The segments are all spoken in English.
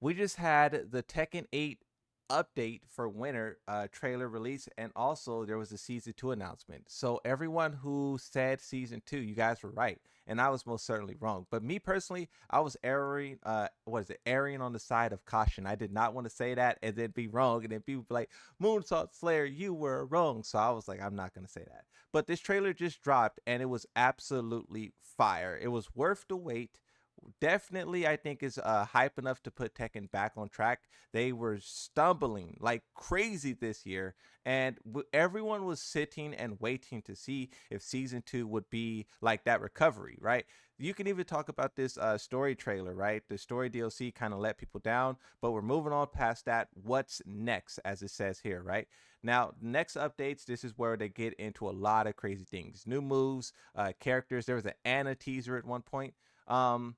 we just had the Tekken 8 update for winter trailer release, and also there was a season 2 announcement. So everyone who said season 2, you guys were right, and I was most certainly wrong. But me personally, I was erring on the side of caution. I did not want to say that and then be wrong, and then people be like, Moonsault Slayer, you were wrong. So I was like, I'm not going to say that. But this trailer just dropped, and it was absolutely fire. It was worth the wait. Definitely, I think is hype enough to put Tekken back on track. They were stumbling like crazy this year, and everyone was sitting and waiting to see if season 2 would be like that recovery, right? You can even talk about this story trailer, right? The story DLC kind of let people down, but we're moving on past that. What's next, as it says here, right? Now, next updates, this is where they get into a lot of crazy things, new moves, characters. There was an Anna teaser at one point. Um,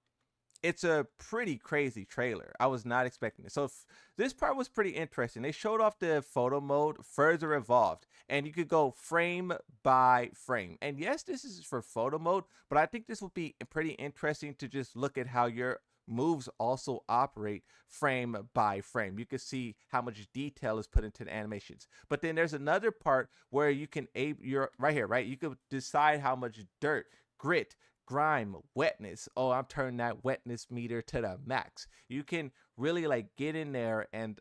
it's a pretty crazy trailer. I was not expecting it. So this part was pretty interesting. They showed off the photo mode further evolved, and you could go frame by frame. And yes, this is for photo mode, but I think this will be pretty interesting to just look at how your moves also operate frame by frame. You can see how much detail is put into the animations. But then there's another part where you can you're right here, right? You could decide how much dirt, grit, grime, wetness. Oh, I'm turning that wetness meter to the max. You can really like get in there and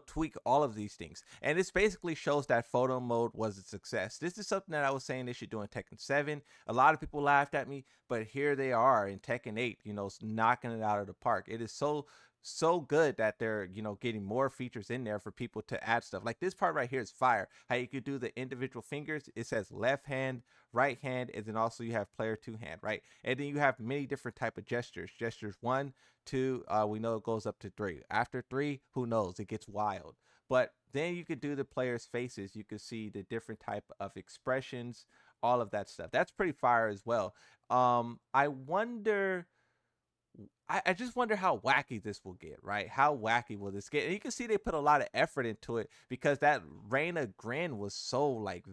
tweak all of these things. And this basically shows that photo mode was a success. This is something that I was saying they should do in Tekken 7. A lot of people laughed at me, but here they are in Tekken 8, knocking it out of the park. It is so good that they're getting more features in there for people to add stuff. Like this part right here is fire. How you could do the individual fingers. It says left hand, right hand, and then also you have player two hand, right? And then you have many different type of gestures. Gestures 1, 2, we know it goes up to 3. After 3, who knows? It gets wild. But then you could do the players' faces. You could see the different type of expressions, all of that stuff. That's pretty fire as well. I wonder I just wonder how wacky this will get, right? How wacky will this get? And you can see they put a lot of effort into it because that Reina grin was so like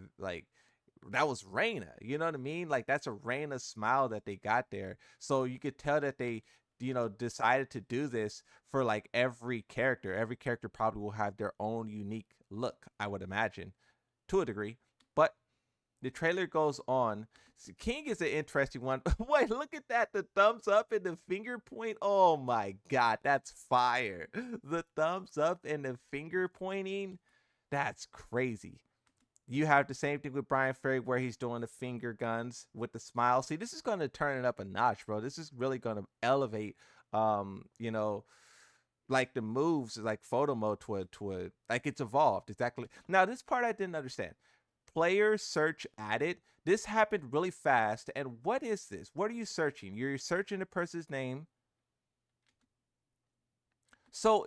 that was Reina. You know what I mean? Like that's a Reina smile that they got there. So you could tell that they decided to do this for like every character. Every character probably will have their own unique look, I would imagine, to a degree. But the trailer goes on. King is an interesting one. Wait, look at that. The thumbs up and the finger point. Oh my God, that's fire. The thumbs up and the finger pointing. That's crazy. You have the same thing with Brian Ferry where he's doing the finger guns with the smile. See, this is going to turn it up a notch, bro. This is really going to elevate, like the moves, like photo mode to a like it's evolved exactly. Now, this part I didn't understand. Player search added. This happened really fast. And what is this? What are you searching? You're searching a person's name. So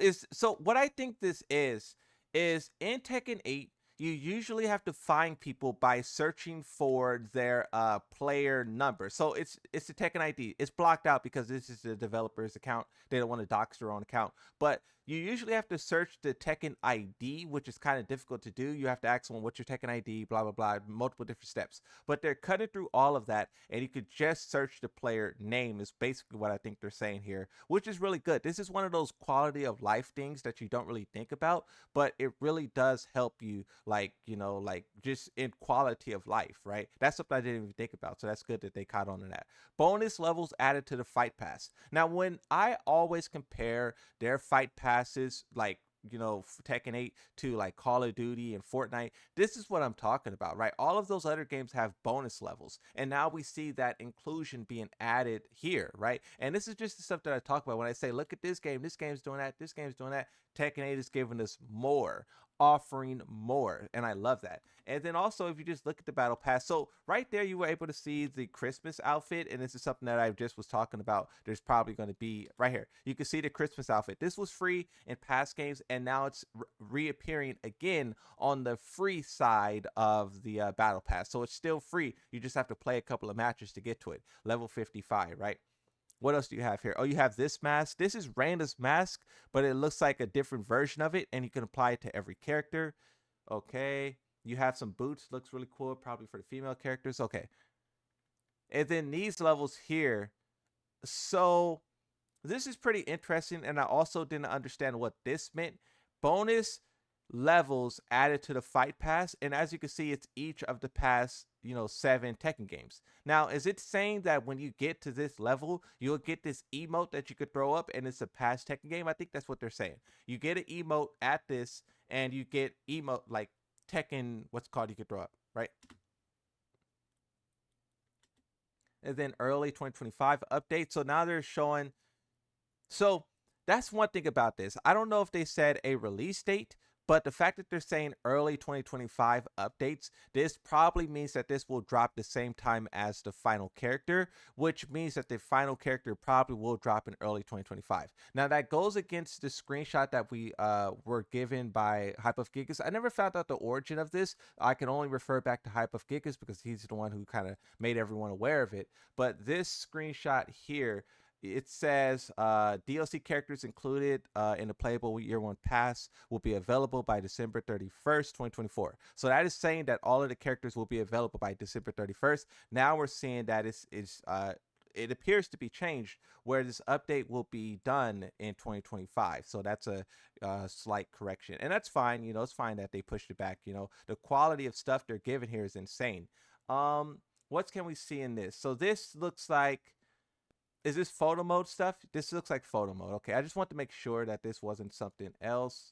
what I think this is in Tekken 8, you usually have to find people by searching for their player number. So it's the Tekken ID. It's blocked out because this is the developer's account. They don't want to dox their own account. But you usually have to search the Tekken ID, which is kind of difficult to do. You have to ask someone what's your Tekken ID, blah blah blah, multiple different steps. But they're cutting through all of that, and you could just search the player name. Is basically what I think they're saying here, which is really good. This is one of those quality of life things that you don't really think about, but it really does help you, like like just in quality of life, right? That's something I didn't even think about. So that's good that they caught on to that. Bonus levels added to the fight pass. Now, when I always compare their fight passes, like Tekken 8 to like Call of Duty and Fortnite, this is what I'm talking about, right? All of those other games have bonus levels, and now we see that inclusion being added here, right? And this is just the stuff that I talk about when I say, look at this game's doing that, this game's doing that. Tekken 8 is giving us more, offering more, and I love that. And then also, if you just look at the battle pass, so right there you were able to see the Christmas outfit, and this is something that I just was talking about. There's probably going to be right here. You can see the Christmas outfit. This was free in past games, and now it's reappearing again on the free side of the battle pass. So it's still free. You just have to play a couple of matches to get to it. Level 55, right? What else do you have here? Oh, you have this mask. This is Randa's mask, but it looks like a different version of it, and you can apply it to every character. Okay. You have some boots. Looks really cool, probably for the female characters. Okay. And then these levels here. So This is pretty interesting, and I also didn't understand what this meant. Bonus levels added to the fight pass, and as you can see, it's each of the past, 7 Tekken games. Now, is it saying that when you get to this level, you'll get this emote that you could throw up, and it's a past Tekken game? I think that's what they're saying. You get an emote at this, and you get emote like Tekken, what's called you could throw up, right? And then early 2025 update. So now they're showing. So that's one thing about this. I don't know if they said a release date, but the fact that they're saying early 2025 updates, this probably means that this will drop the same time as the final character, which means that the final character probably will drop in early 2025. Now that goes against the screenshot that we were given by Hype of Gigas. I never found out the origin of this. I can only refer back to Hype of Gigas because he's the one who kind of made everyone aware of it. But this screenshot here, it says DLC characters included in the playable year one pass will be available by December 31st, 2024. So that is saying that all of the characters will be available by December 31st. Now we're seeing that it appears to be changed where this update will be done in 2025. So that's a slight correction. And that's fine. It's fine that they pushed it back. The quality of stuff they're giving here is insane. What can we see in this? So this looks like, is this photo mode stuff? This looks like photo mode. Okay, I just want to make sure that this wasn't something else.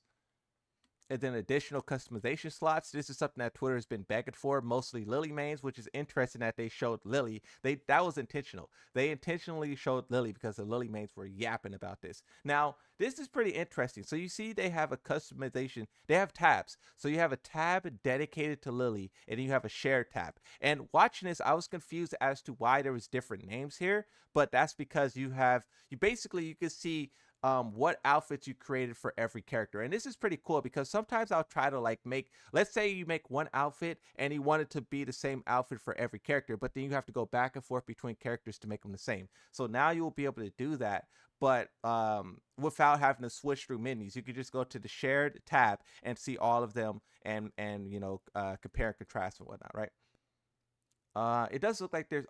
And then additional customization slots. This is something that Twitter has been begging for, mostly Lily mains, which is interesting that they showed Lily. That was intentional. They intentionally showed Lily because the Lily mains were yapping about this. Now, this is pretty interesting. So you see they have a customization. They have tabs. So you have a tab dedicated to Lily, and then you have a shared tab. And watching this, I was confused as to why there was different names here, but that's because you can see what outfits you created for every character. And this is pretty cool because sometimes I'll try to let's say you make one outfit and you want it to be the same outfit for every character, but then you have to go back and forth between characters to make them the same. So now you will be able to do that, but without having to switch through menus. You could just go to the shared tab and see all of them and compare and contrast and whatnot, right? It does look like there's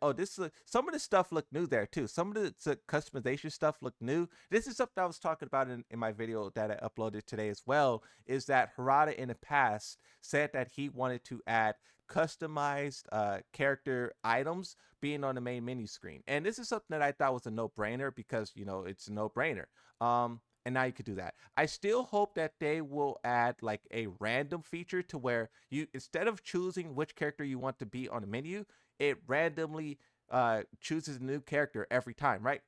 some of the stuff look new there too. Some of the customization stuff look new. This is something I was talking about in my video that I uploaded today as well. Is that Harada in the past said that he wanted to add customized character items being on the main menu screen, and this is something that I thought was a no-brainer because it's a no-brainer. And now you could do that. I still hope that they will add like a random feature to where you, instead of choosing which character you want to be on the menu, it randomly chooses a new character every time, right?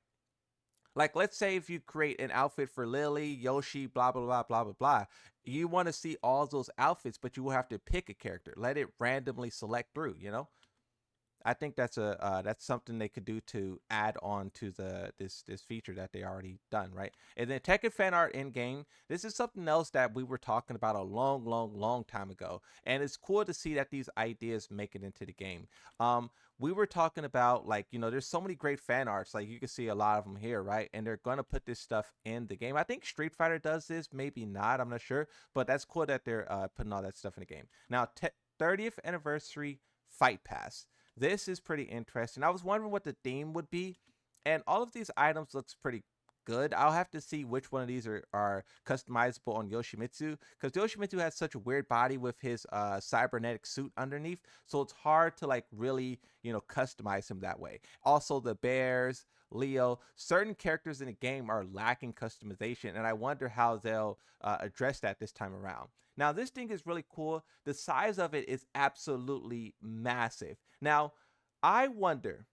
Like, let's say if you create an outfit for Lily, Yoshi, blah, blah, blah, blah, blah, blah. You want to see all those outfits, but you will have to pick a character. Let it randomly select through. I think that's something they could do to add on to this feature that they already done, right? And then Tekken fan art in game. This is something else that we were talking about a long, long, long time ago, and it's cool to see that these ideas make it into the game. We were talking about there's so many great fan arts, like you can see a lot of them here, right? And they're gonna put this stuff in the game. I think Street Fighter does this, maybe not. I'm not sure, but that's cool that they're putting all that stuff in the game. Now, 30th anniversary fight pass. This is pretty interesting. I was wondering what the theme would be, and all of these items looks pretty good. I'll have to see which one of these are customizable on Yoshimitsu, because Yoshimitsu has such a weird body with his cybernetic suit underneath, so it's hard to really customize him that way. Also, the bears, Leo, certain characters in the game are lacking customization, and I wonder how they'll address that this time around. Now, this thing is really cool. The size of it is absolutely massive. Now, I wonder,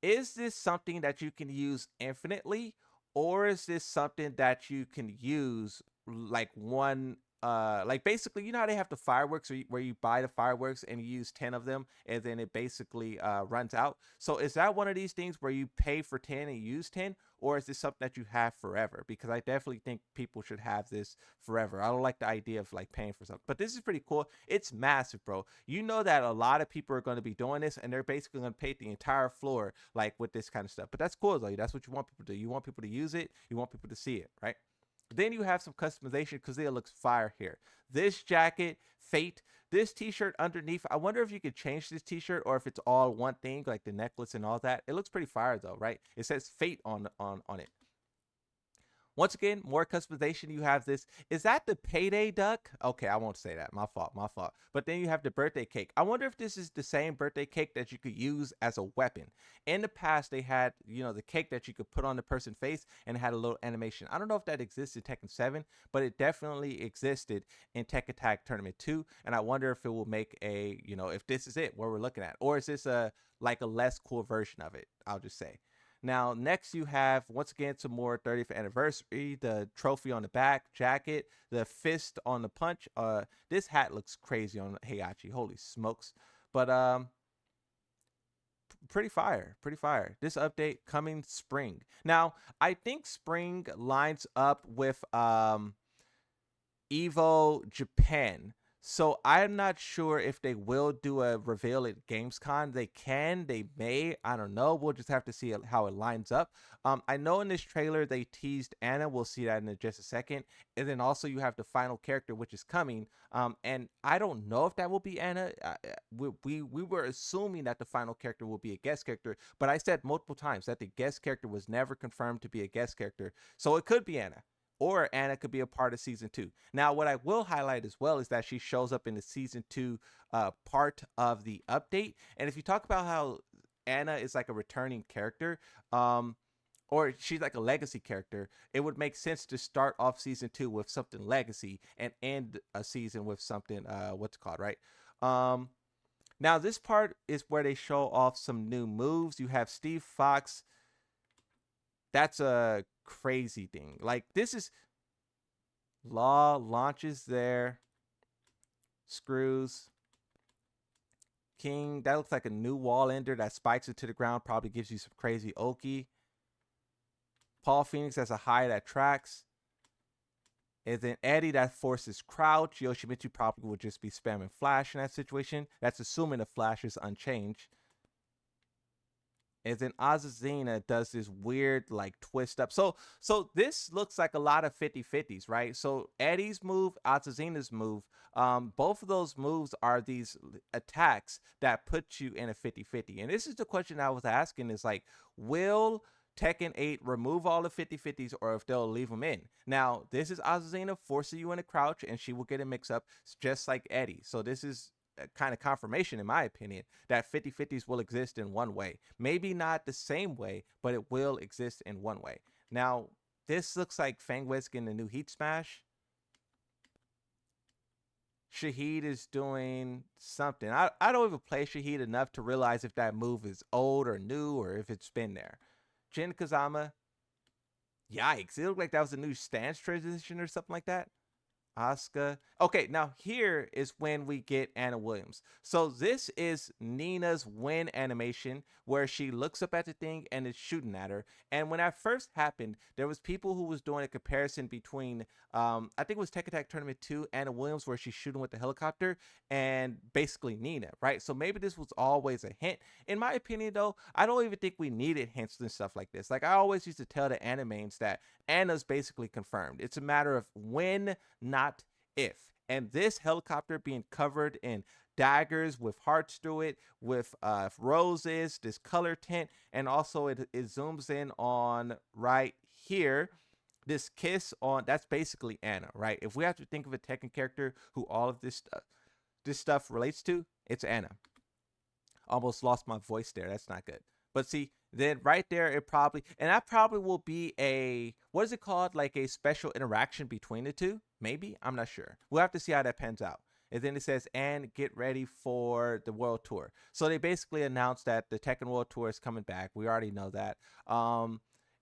is this something that you can use infinitely, or is this something that you can use like one like basically, how they have the fireworks where you buy the fireworks and you use 10 of them and then it basically runs out? So is that one of these things where you pay for 10 and use 10, or is this something that you have forever? Because I definitely think people should have this forever. I don't like the idea of paying for something, but this is pretty cool. It's massive, bro. You know that a lot of people are going to be doing this, and they're basically going to paint the entire floor with this kind of stuff. But that's cool though. That's what you want people to do. You want people to use it. You want people to see it, right? Then you have some customization because it looks fire here. This jacket, Fate. This t-shirt underneath. I wonder if you could change this t-shirt or if it's all one thing, like the necklace and all that. It looks pretty fire though, right? It says Fate on it. Once again, more customization. You have this. Is that the payday duck? Okay, I won't say that. My fault. My fault. But then you have the birthday cake. I wonder if this is the same birthday cake that you could use as a weapon. In the past, they had, the cake that you could put on the person's face and it had a little animation. I don't know if that exists in Tekken 7, but it definitely existed in Tekken Tag Tournament 2. And I wonder if it will make if this is it, what we're looking at. Or is this a less cool version of it? I'll just say. Now, next you have, once again, some more 30th anniversary, the trophy on the back, jacket, the fist on the punch. This hat looks crazy on Heihachi. Holy smokes. But pretty fire, pretty fire. This update coming spring. Now, I think spring lines up with Evo Japan. So I'm not sure if they will do a reveal at Gamescom. They can, they may, I don't know. We'll just have to see how it lines up. I know in this trailer they teased Anna. We'll see that in just a second. And then also you have the final character, which is coming. And I don't know if that will be Anna. We were assuming that the final character will be a guest character, but I said multiple times that the guest character was never confirmed to be a guest character. So it could be Anna, or Anna could be a part of season 2. Now, what I will highlight as well is that she shows up in the season 2 part of the update. And if you talk about how Anna is like a returning character, or she's like a legacy character, it would make sense to start off season 2 with something legacy and end a season with something what's it called, right? Now this part is where they show off some new moves. You have Steve Fox. That's a crazy thing. Like, this is Law launches there. Screws. King. That looks like a new wall ender that spikes it to the ground. Probably gives you some crazy Oki. Paul Phoenix has a high that tracks. And then Eddie that forces crouch. Yoshimitsu probably would just be spamming flash in that situation. That's assuming the flash is unchanged. And then Azazina does this weird like twist up. So this looks like a lot of 50-50s, right? So Eddie's move, Azazina's move, both of those moves are these attacks that put you in a 50-50. And this is the question I was asking is like, will Tekken 8 remove all the 50-50s or if they'll leave them in? Now, this is Azazina forcing you in a crouch and she will get a mix up just like Eddie. So this is kind of confirmation, in my opinion, that 50-50s will exist in one way. Maybe not the same way, but it will exist in one way. Now, this looks like Fangwiz getting a new Heat Smash. Shahid is doing something. I don't even play Shahid enough to realize if that move is old or new or if it's been there. Jin Kazama. Yikes. It looked like that was a new stance transition or something like that. Asuka. Okay, now here is when we get Anna Williams. So this is Nina's win animation where she looks up at the thing and is shooting at her. And when that first happened, there was people who was doing a comparison between, I think it was Tekken Tag Tournament 2, Anna Williams, where she's shooting with the helicopter, and basically Nina, right? So maybe this was always a hint. In my opinion, though, I don't even think we needed hints and stuff like this. Like, I always used to tell the animains that Anna's basically confirmed. It's a matter of when, not if. And this helicopter being covered in daggers with hearts through it, with roses, this color tint, and also it zooms in on right here. This kiss on, that's basically Anna, right? If we have to think of a Tekken character who all of this stuff relates to, it's Anna. Almost lost my voice there. That's not good. But see, then right there, it probably, and that probably will be a, what is it called? Like a special interaction between the two? Maybe? I'm not sure. We'll have to see how that pans out. And then it says, and get ready for the World Tour. So they basically announced that the Tekken World Tour is coming back. We already know that.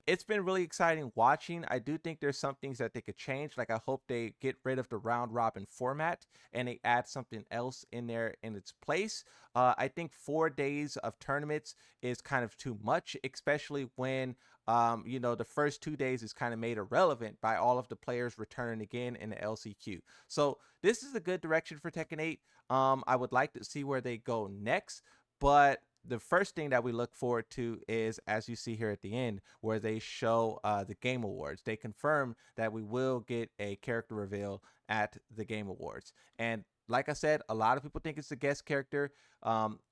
It's been really exciting watching. I do think there's some things that they could change. Like, I hope they get rid of the round robin format and they add something else in there in its place. I think 4 days of tournaments is kind of too much, especially when the first 2 days is kind of made irrelevant by all of the players returning again in the LCQ. So this is a good direction for Tekken 8. I would like to see where they go next, but the first thing that we look forward to is, as you see here at the end, where they show the Game Awards. They confirm that we will get a character reveal at the Game Awards. And like I said, a lot of people think it's a guest character.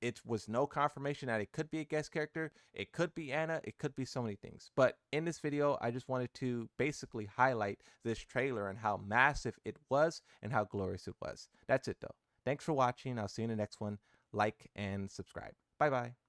It was no confirmation that it could be a guest character. It could be Anna. It could be so many things. But in this video, I just wanted to basically highlight this trailer and how massive it was and how glorious it was. That's it, though. Thanks for watching. I'll see you in the next one. Like and subscribe. Bye bye.